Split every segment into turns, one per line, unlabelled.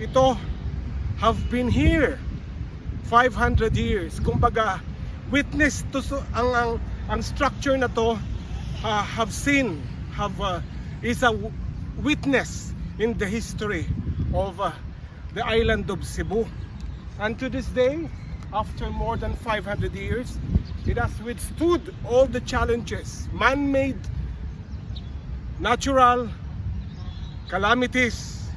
ito have been here 500 years. Kumbaga, witness to ang structure na to is a witness in the history of the island of Cebu. And to this day, after more than 500 years, it has withstood all the challenges, man-made, natural calamities.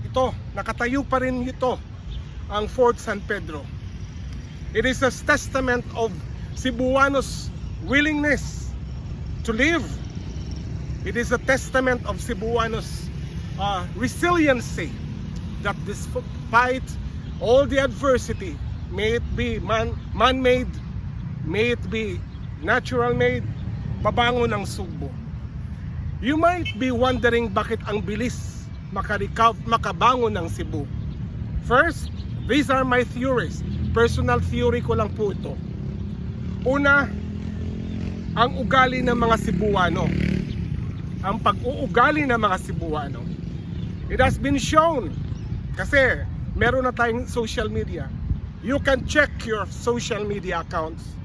Ito, nakatayo pa rin ito, ang Fort San Pedro. It is a testament of Cebuanos' willingness to live. It is a testament of Cebuanos' resiliency, that despite all the adversity, may it be man-made, may it be natural-made, babangon ang Sugbu. You might be wondering bakit ang bilis makabangon ng Cebu. First, these are my theories. Personal theory ko lang po ito. Una, ang ugali ng mga Cebuano. Ang pag-uugali ng mga Cebuano. It has been shown, kasi meron na tayong social media. You can check your social media accounts.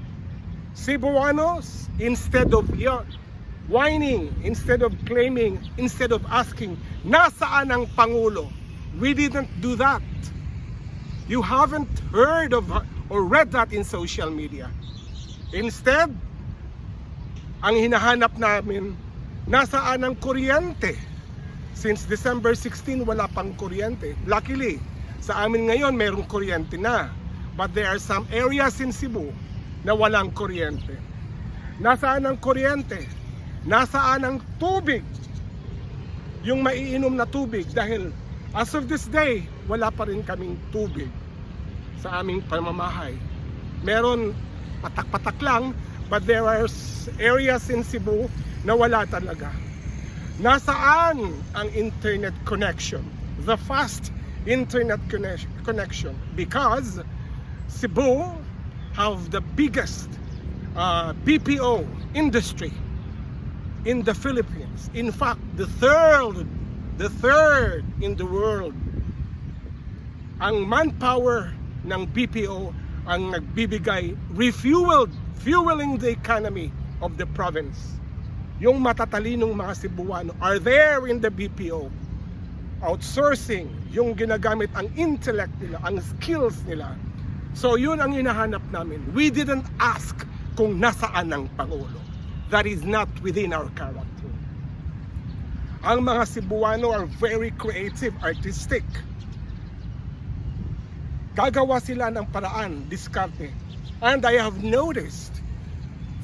Cebuanos, instead of whining, instead of claiming, instead of asking, nasaan ang Pangulo? We didn't do that. You haven't heard of or read that in social media. Instead, ang hinahanap namin, nasaan ang kuryente? Since December 16, wala pang kuryente. Luckily, sa amin ngayon, merong kuryente na. But there are some areas in Cebu na walang kuryente. Nasaan ang kuryente? Nasaan ang tubig? Yung maiinom na tubig, dahil as of this day, wala pa rin kaming tubig sa aming pamamahay. Meron patak-patak lang, but there are areas in Cebu na wala talaga. Nasaan ang internet connection? The fast internet connection, because Cebu have the biggest BPO industry in the Philippines. In fact, the third in the world. Ang manpower ng BPO ang nagbibigay, fueling the economy of the province. Yung matatalinong mga Cebuano are there in the BPO, outsourcing, yung ginagamit ang intellect nila, ang skills nila. So yun ang hinahanap namin. We didn't ask kung nasaan ang Pangulo. That is not within our character. Ang mga Cebuano are very creative, artistic. Gagawa sila ng paraan, diskarte. And I have noticed,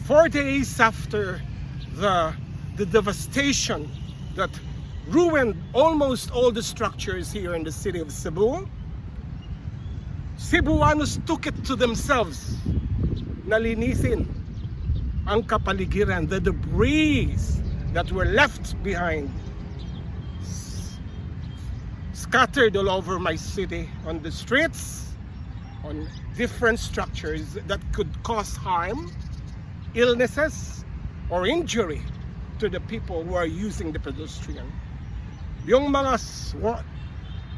4 days after the devastation that ruined almost all the structures here in the city of Cebu, Cebuanos took it to themselves. Nalinisin ang kapaligiran, the debris that were left behind, scattered all over my city, on the streets, on different structures that could cause harm, illnesses, or injury to the people who are using the pedestrian. Yung mga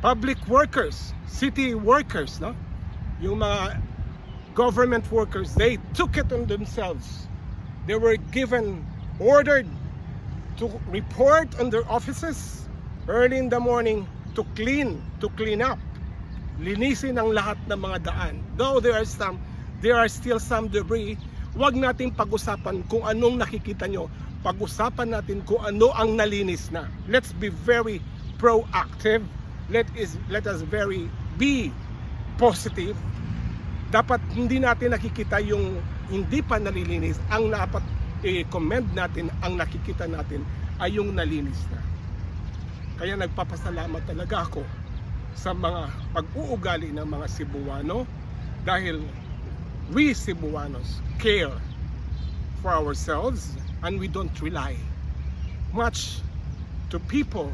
public workers, city workers, no? Yung mga government workers, they took it on themselves. They were ordered to report on their offices early in the morning to clean up. Linisin ang lahat ng mga daan. Though there are still some debris, wag nating pag-usapan kung anong nakikita nyo. Pag-usapan natin kung ano ang nalinis na. Let's be very proactive. Let us be positive. Dapat hindi natin nakikita yung hindi pa nalilinis. Ang dapat i-commend natin, ang nakikita natin ay yung nalinis na. Kaya nagpapasalamat talaga ako sa mga pag-uugali ng mga Cebuano, dahil we Cebuanos care for ourselves and we don't rely much to people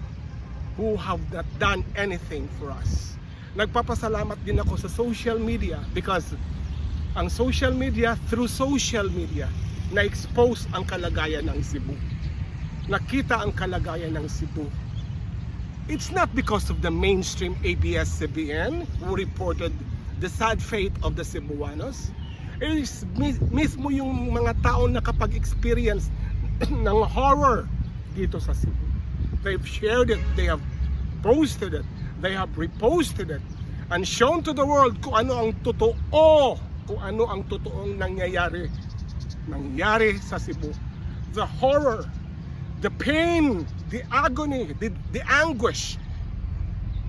who have not done anything for us. Nagpapasalamat din ako sa social media, because ang social media, through social media, na-expose ang kalagayan ng Cebu. Nakita ang kalagayan ng Cebu. It's not because of the mainstream ABS-CBN who reported the sad fate of the Cebuanos. It is mismo yung mga taong nakapag-experience ng horror dito sa Cebu. They've shared it, they have posted it, they have reposted it, and shown to the world kung ano ang totoo, kung ano ang totoong nangyayari sa Cebu. The horror, the pain, the agony, the anguish.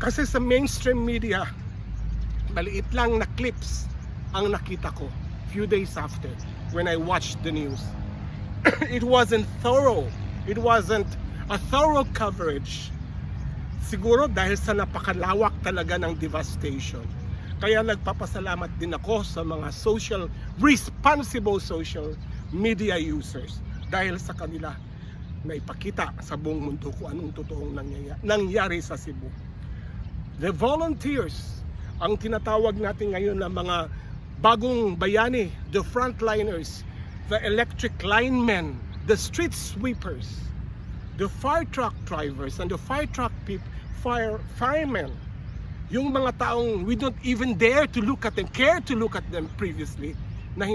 Kasi sa mainstream media, maliit lang na clips ang nakita ko few days after when I watched the news. It wasn't thorough. It wasn't a thorough coverage. Siguro dahil sa napakalawak talaga ng devastation. Kaya nagpapasalamat din ako sa mga responsible social media users. Dahil sa kanila na ipakita sa buong mundo kung anong totoong nangyayari sa Cebu. The volunteers, ang tinatawag natin ngayon na mga bagong bayani, the frontliners, the electric linemen, the street sweepers, the fire truck drivers, and the firemen, yung mga taong we don't even care to look at them previously, na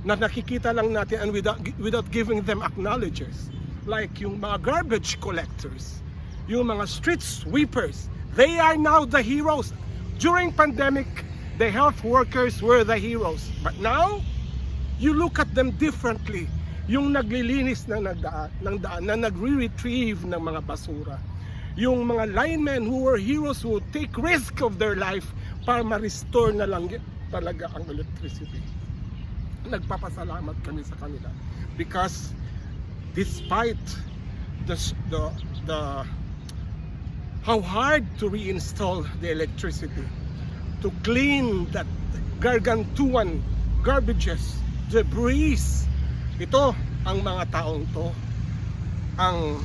nakikita lang natin and without giving them acknowledgers, like yung mga garbage collectors, yung mga street sweepers. They are now the heroes. During pandemic, the health workers were the heroes. But now, you look at them differently. Yung naglilinis ng daan, na nagre-retrieve ng mga basura. Yung mga linemen who were heroes who take risk of their life para ma-restore na lang talaga ang electricity. Nagpapasalamat kami sa kanila. Because despite how hard to reinstall the electricity, to clean that gargantuan garbages, debris, ito ang mga taong to ang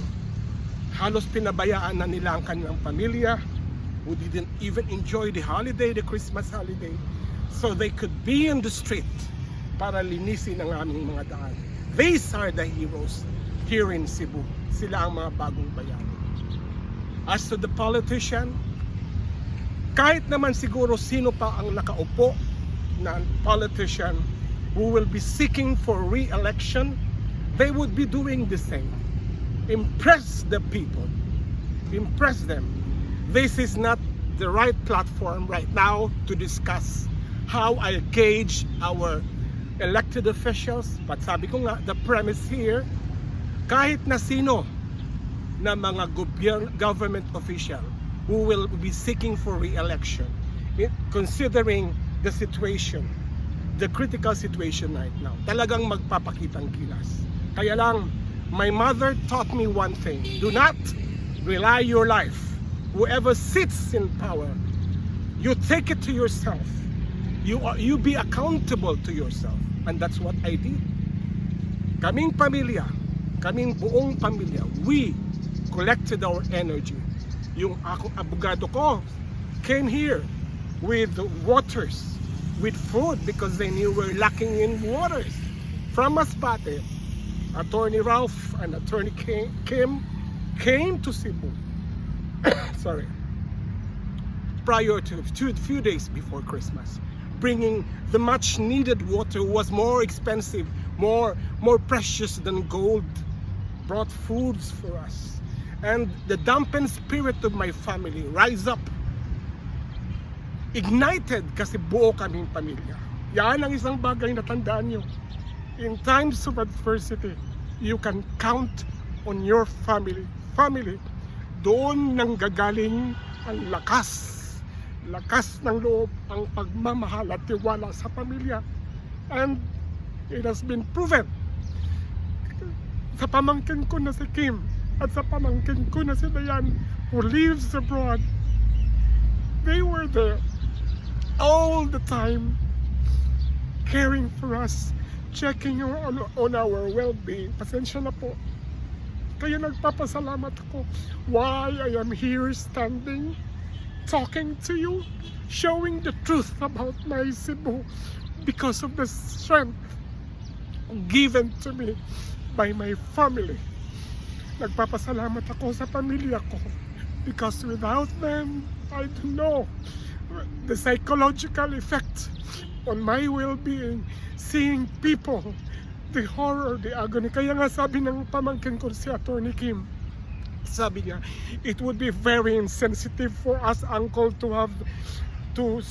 halos pinabayaan na nila ang kanilang pamilya, who didn't even enjoy the holiday, the Christmas holiday, so they could be in the street para linisin ang aming mga daan. These are the heroes here in Cebu. Sila ang mga bagong bayani. As to the politician, kahit naman siguro sino pa ang nakaupo na politician who will be seeking for re-election, they would be doing the same. Impress the people. Impress them. This is not the right platform right now to discuss how I gauge our elected officials. But sabi ko nga, the premise here, kahit na sino na mga government official who will be seeking for re-election, considering the situation, the critical situation right now, talagang magpapakitang kilas. Kaya lang, my mother taught me one thing: do not rely your life. Whoever sits in power, you take it to yourself. You be accountable to yourself. And that's what I did. Kaming pamilya, kaming buong pamilya, we collected our energy. Yung abogado ko came here with waters, with food, because they knew we're lacking in waters. From Masbate, Attorney Ralph and Attorney Kim came to Cebu sorry, prior to a few days before Christmas, bringing the much needed water. Was more expensive, more precious than gold, brought foods for us. And the dampened spirit of my family rise up, ignited, kasi buo kaming pamilya. Yan ang isang bagay na tandaan nyo. In times of adversity, you can count on your family. Doon nang gagaling ang lakas ng loob, ang pagmamahal at tiwala sa pamilya. And it has been proven. Sa pamangkin ko na si Kim at sa pamangkin ko na si Dayan, who lives abroad, they were there all the time, caring for us, checking on our well-being. Pasensya na po. Kaya nagpapasalamat ako why I am here standing, talking to you, showing the truth about my Cebu, because of the strength given to me by my family. Nagpapasalamat ako sa pamilya ko because without them, I don't know the psychological effect on my well-being, seeing people, the horror, the agony. Kaya nga sabi ng pamangkin ko si Atty. Kim, sabi niya, it would be very insensitive for us, uncle, to have to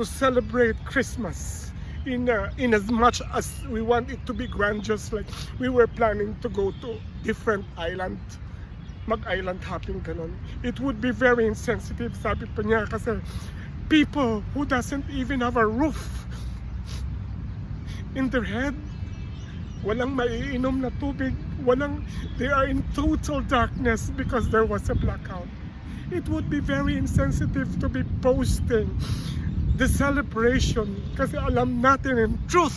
celebrate Christmas in as much as we want it to be grand, just like we were planning to go to different island, mag-island hopping, ganon. It would be very insensitive, sabi pa niya, kasi people who doesn't even have a roof in their head, walang maiinom na tubig, they are in total darkness because there was a blackout. It would be very insensitive to be posting the celebration kasi alam natin in truth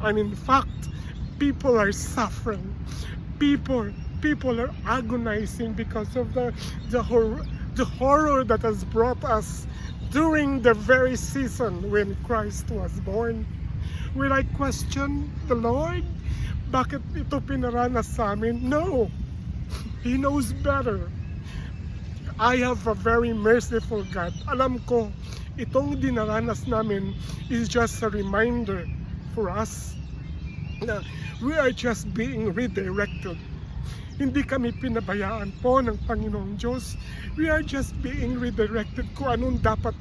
and in fact, people are suffering. People are agonizing because of the horror that has brought us during the very season when Christ was born. Will I question the Lord? Bakit ito pinaranas sa amin? No! He knows better. I have a very merciful God. Alam ko, itong dinaranas namin is just a reminder for us na we are just being redirected. Hindi kami pinabayaan po ng Panginoong Diyos. We are just being redirected kung anong dapat,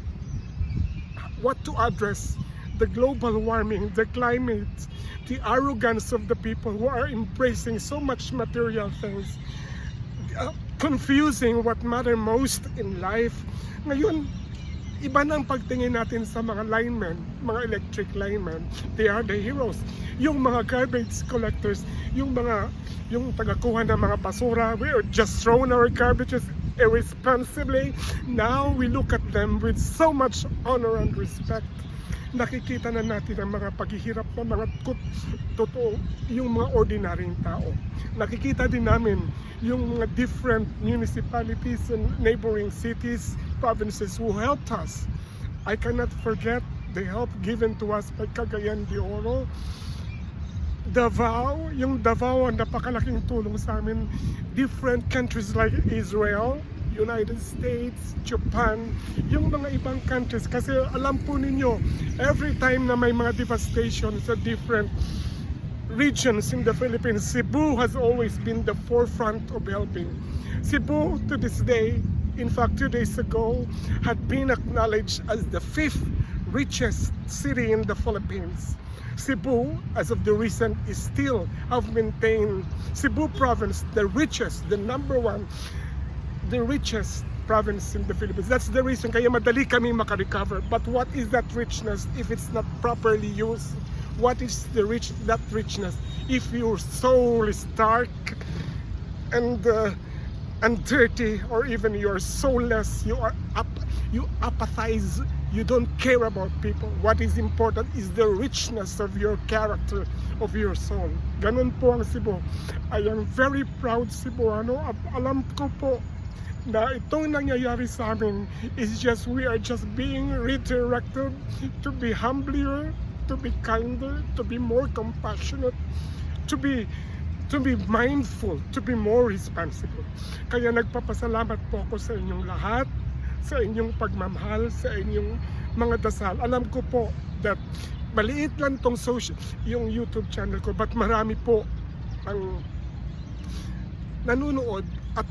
what to address. The global warming, the climate, the arrogance of the people who are embracing so much material things, confusing what matter most in life. Ngayon, iba na ang pagtingin natin sa mga linemen, mga electric linemen. They are the heroes. Yung mga garbage collectors, yung tagakuha ng mga basura, we are just throwing our garbages irresponsibly. Now we look at them with so much honor and respect. Nakikita na natin ang mga paghihirap ng mga totoo, yung mga ordinaryong tao. Nakikita din namin yung mga different municipalities and neighboring cities, provinces who helped us. I cannot forget the help given to us by Cagayan de Oro. Davao, yung Davao ang napakalaking tulong sa amin. Different countries like Israel, United States, Japan, yung mga ibang countries. Kasi alam po ninyo, every time na may mga devastation sa different regions in the Philippines, Cebu has always been the forefront of helping. Cebu to this day, in fact 2 days ago, had been acknowledged as the 5th richest city in the Philippines. Cebu, as of the recent, is still have maintained Cebu province, the richest, the richest province in the Philippines. That's the reason kaya madali kami makarecover. But what is that richness if it's not properly used? What is that richness if your soul is dark and dirty, or even you're soulless, you apathize, you don't care about people? What is important is the richness of your character, of your soul. Ganun po ang Cebu. I am very proud Cebuano. Alam ko po na itong nangyayari sa amin is just, we are just being redirected to be humbler, to be kinder, to be more compassionate, to be mindful, to be more responsible. Kaya nagpapasalamat po ako sa inyong lahat, sa inyong pagmamahal, sa inyong mga dasal. Alam ko po that maliit lang tong yung YouTube channel ko, but marami po ang nanunood at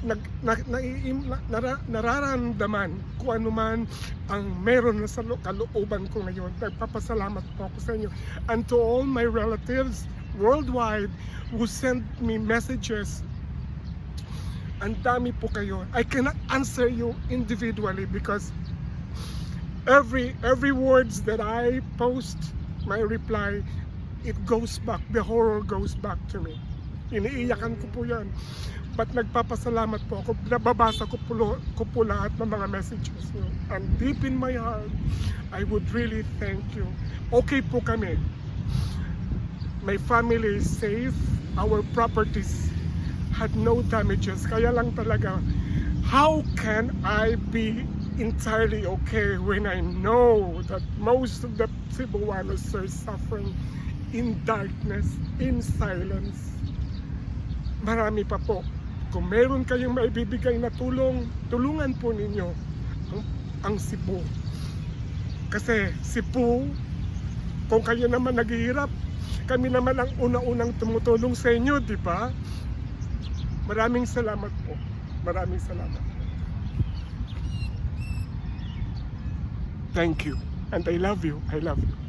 nararamdaman kung ano man ang meron na sa kalooban ko ngayon. Nagpapasalamat po ako sa inyo. And to all my relatives worldwide who sent me messages, ang dami po kayo. I cannot answer you individually because every words that I post, my reply, it goes back, the horror goes back to me. Iniiyakan ko po yan. But nagpapasalamat po ako, nababasa ko po lahat ng mga messages nyo. And deep in my heart, I would really thank you. Okay po kami. My family is safe. Our properties had no damages. Kaya lang talaga, how can I be entirely okay when I know that most of the Cebuanos are suffering in darkness, in silence? Marami pa po Kung meron kayong maibibigay na tulong, tulungan po ninyo ang CEBU. Kasi CEBU, kung kayo naman naghihirap, kami naman ang unang-unang tumutulong sa inyo, di ba? Maraming salamat po. Maraming salamat. Thank you. And I love you. I love you.